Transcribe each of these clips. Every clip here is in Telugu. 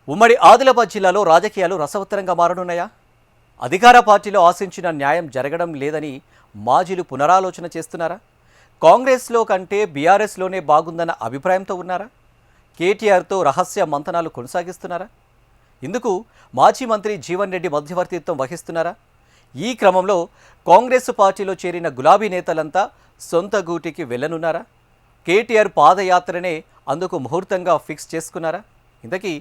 ఉమ్మడి ఆదిలాబాద్ జిల్లాలో రాజకీయాలు రసవత్తరంగా మారనున్నాయా? అధికార పార్టీలో ఆశించిన న్యాయం జరగడం లేదని మాజీలు పునరాలోచన చేస్తున్నారా? కాంగ్రెస్లో కంటే బీఆర్ఎస్లోనే బాగుందన్న అభిప్రాయంతో ఉన్నారా? కేటీఆర్తో రహస్య మంతనాలు కొనసాగిస్తున్నారా? ఇందుకు మాజీ మంత్రి జీవన్ రెడ్డి మధ్యవర్తిత్వం వహిస్తున్నారా? ఈ క్రమంలో కాంగ్రెస్ పార్టీలో చేరిన గులాబీ నేతలంతా సొంత గూటికి వెళ్ళనున్నారా? కేటీఆర్ పాదయాత్రనే అందుకు ముహూర్తంగా ఫిక్స్ చేసుకున్నారా? ఇంతకీ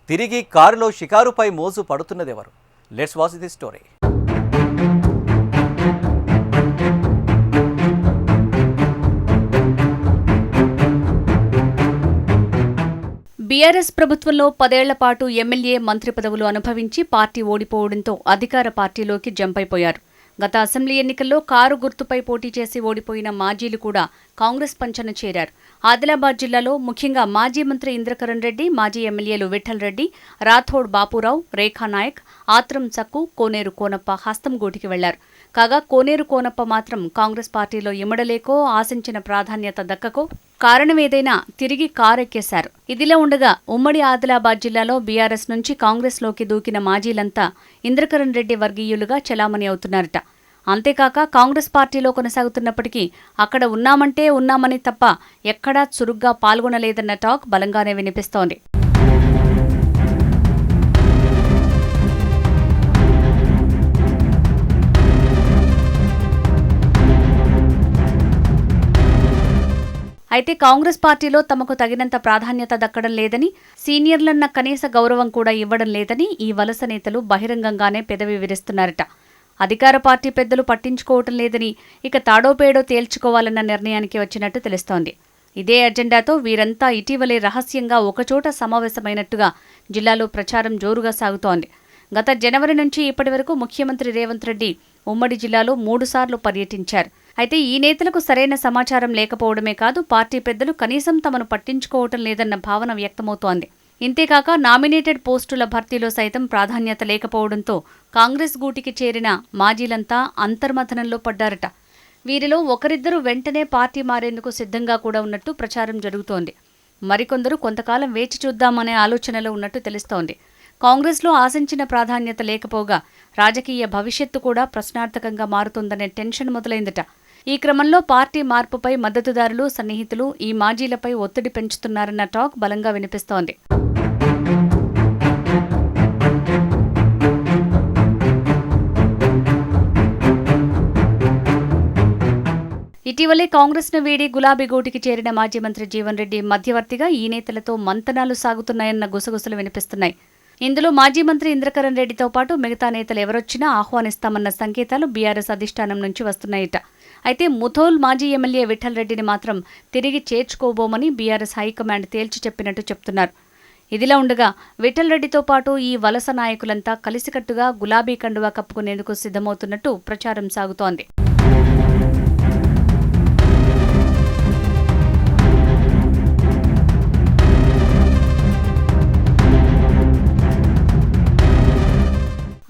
తిరిగి కారులో షికారుపై మోజు పడుతున్నదెవరు? Let's watch this story. BRS ప్రభుత్వంలో 10 ఏళ్ల పాటు ఎమ్మెల్యే మంత్రి పదవులు అనుభవించి పార్టీ ఓడిపోవడంతో అధికార పార్టీలోకి జంప్ అయిపోయారు. గత అసెంబ్లీ ఎన్నికల్లో కారు గుర్తుపై పోటీ చేసి ఓడిపోయిన మాజీలు కూడా కాంగ్రెస్ పంచన చేరారు. ఆదిలాబాద్ జిల్లాలో ముఖ్యంగా మాజీ మంత్రి ఇంద్రకరణ్ రెడ్డి, మాజీ ఎమ్మెల్యేలు విఠల్ రెడ్డి, రాథోడ్ బాపురావు, రేఖానాయక్, ఆత్రం చక్కు, కోనేరు కోనప్ప హస్తం గూటికి వెళ్లారు. కాగా కోనేరు కోనప్ప మాత్రం కాంగ్రెస్ పార్టీలో ఇమడలేకో ఆశించిన ప్రాధాన్యత దక్కకో కారణమేదైనా తిరిగి కారెక్కేశారు. ఇదిలా ఉండగా ఉమ్మడి ఆదిలాబాద్ జిల్లాలో బీఆర్ఎస్ నుంచి కాంగ్రెస్లోకి దూకిన మాజీలంతా ఇంద్రకరణ్ రెడ్డి వర్గీయులుగా చెలామణి అవుతున్నారట. అంతేకాక కాంగ్రెస్ పార్టీలో కొనసాగుతున్నప్పటికీ అక్కడ ఉన్నామంటే ఉన్నామని తప్ప ఎక్కడా చురుగ్గా పాల్గొనలేదన్న టాక్ బలంగానే వినిపిస్తోంది. అయితే కాంగ్రెస్ పార్టీలో తమకు తగినంత ప్రాధాన్యత దక్కడం లేదని, సీనియర్లన్న కనీస గౌరవం కూడా ఇవ్వడం లేదని ఈ వలస నేతలు బహిరంగంగానే పెదవి విరుస్తున్నారట. అధికార పార్టీ పెద్దలు పట్టించుకోవటం లేదని, ఇక తాడోపేడో తేల్చుకోవాలన్న నిర్ణయానికి వచ్చినట్టు తెలుస్తోంది. ఇదే అజెండాతో వీరంతా ఇటీవలే రహస్యంగా ఒకచోట సమావేశమైనట్టుగా జిల్లాలో ప్రచారం జోరుగా సాగుతోంది. గత జనవరి నుంచి ఇప్పటి వరకు ముఖ్యమంత్రి రేవంత్ రెడ్డి ఉమ్మడి జిల్లాలో 3 సార్లు పర్యటించారు. అయితే ఈ నేతలకు సరైన సమాచారం లేకపోవడమే కాదు, పార్టీ పెద్దలు కనీసం తమను పట్టించుకోవటం లేదన్న భావన వ్యక్తమవుతోంది. ఇంతేకాక నామినేటెడ్ పోస్టుల భర్తీలో సైతం ప్రాధాన్యత లేకపోవడంతో కాంగ్రెస్ గూటికి చేరిన మాజీలంతా అంతర్మథనంలో పడ్డారట. వీరిలో ఒకరిద్దరు వెంటనే పార్టీ మారేందుకు సిద్ధంగా కూడా ఉన్నట్టు ప్రచారం జరుగుతోంది. మరికొందరు కొంతకాలం వేచి చూద్దామనే ఆలోచనలో ఉన్నట్టు తెలుస్తోంది. కాంగ్రెస్లో ఆశించిన ప్రాధాన్యత లేకపోగా రాజకీయ భవిష్యత్తు కూడా ప్రశ్నార్థకంగా మారుతోందనే టెన్షన్ మొదలైందట. ఈ క్రమంలో పార్టీ మార్పుపై మద్దతుదారులు, సన్నిహితులు ఈ మాజీలపై ఒత్తిడి పెంచుతున్నారన్న టాక్ బలంగా వినిపిస్తోంది. ఇటీవలే కాంగ్రెస్ను వీడి గులాబీ గూటికి చేరిన మాజీ మంత్రి జీవన్ రెడ్డి మధ్యవర్తిగా ఈ నేతలతో మంతనాలు సాగుతున్నాయన్న గుసగుసలు వినిపిస్తున్నాయి. ఇందులో మాజీ మంత్రి ఇంద్రకరణ్ రెడ్డితో పాటు మిగతా నేతలు ఎవరొచ్చినా ఆహ్వానిస్తామన్న సంకేతాలు బీఆర్ఎస్ అధిష్టానం నుంచి వస్తున్నాయట. అయితే ముథోల్ మాజీ ఎమ్మెల్యే విఠల్ రెడ్డిని మాత్రం తిరిగి చేర్చుకోబోమని బీఆర్ఎస్ హైకమాండ్ తేల్చి చెప్పినట్టు చెప్తున్నారు. ఇదిలా ఉండగా విఠల్ రెడ్డితో పాటు ఈ వలస నాయకులంతా కలిసికట్టుగా గులాబీ కండువా కప్పుకునేందుకు సిద్ధమవుతున్నట్టు ప్రచారం సాగుతోంది.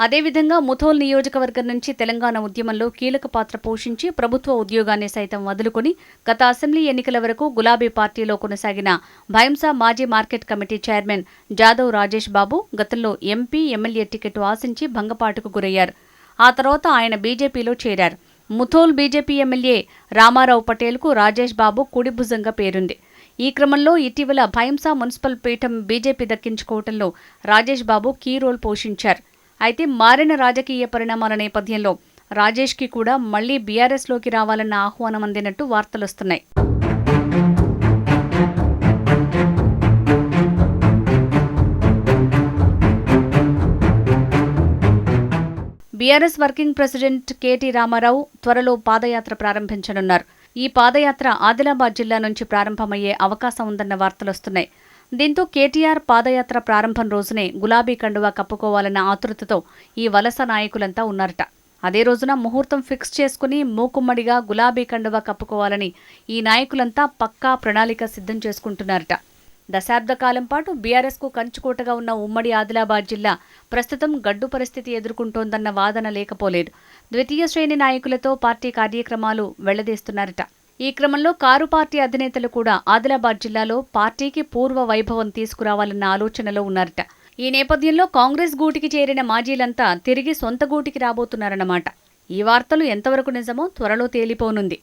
అదేవిధంగా ముథోల్ నియోజకవర్గం నుంచి తెలంగాణ ఉద్యమంలో కీలక పాత్ర పోషించి ప్రభుత్వ ఉద్యోగాన్ని సైతం వదులుకుని గత అసెంబ్లీ ఎన్నికల వరకు గులాబీ పార్టీలో కొనసాగిన భైంసా మాజీ market committee chairman Jadhav Rajesh Babu గతంలో ఎంపీ, ఎమ్మెల్యే టికెట్ ఆశించి భంగపాటుకు గురయ్యారు. ఆ తర్వాత ఆయన బీజేపీలో చేరారు. ముథోల్ బీజేపీ ఎమ్మెల్యే రామారావు పటేల్కు రాజేష్ బాబు కుడిభుజంగా పేరుంది. ఈ క్రమంలో ఇటీవల భైంసా మున్సిపల్ పీఠం బీజేపీ దక్కించుకోవడంలో రాజేష్ బాబు కీ రోల్ పోషించారు. అయితే మారిన రాజకీయ పరిణామాల నేపథ్యంలో రాజేష్కి కూడా మళ్లీ బీఆర్ఎస్లోకి రావాలన్న ఆహ్వానం అందినట్టు వార్తలొస్తున్నాయి. BRS working president KT Rama Rao త్వరలో పాదయాత్ర ప్రారంభించనున్నారు. ఈ పాదయాత్ర ఆదిలాబాద్ జిల్లా నుంచి ప్రారంభమయ్యే అవకాశం ఉందన్న వార్తలొస్తున్నాయి. దీంతో కేటీఆర్ పాదయాత్ర ప్రారంభం రోజునే గులాబీ కండువా కప్పుకోవాలన్న ఆతృతతో ఈ వలస నాయకులంతా ఉన్నారట. అదే రోజున ముహూర్తం ఫిక్స్ చేసుకుని మూకుమ్మడిగా గులాబీ కండువా కప్పుకోవాలని ఈ నాయకులంతా పక్కా ప్రణాళిక సిద్ధం చేసుకుంటున్నారట. దశాబ్ద కాలం పాటు బీఆర్ఎస్కు కంచుకోటగా ఉన్న ఉమ్మడి ఆదిలాబాద్ జిల్లా ప్రస్తుతం గడ్డు పరిస్థితి ఎదుర్కొంటోందన్న వాదన లేకపోలేదు. ద్వితీయ శ్రేణి నాయకులతో పార్టీ కార్యక్రమాలు వెళ్లదీస్తున్నారట. ఈ క్రమంలో కారు పార్టీ అధినేతలు కూడా ఆదిలాబాద్ జిల్లాలో పార్టీకి పూర్వ వైభవం తీసుకురావాలన్న ఆలోచనలో ఉన్నారట. ఈ నేపథ్యంలో కాంగ్రెస్ గూటికి చేరిన మాజీలంతా తిరిగి సొంత గూటికి రాబోతున్నారన్నమాట. ఈ వార్తలు ఎంతవరకు నిజమో త్వరలో తేలిపోనుంది.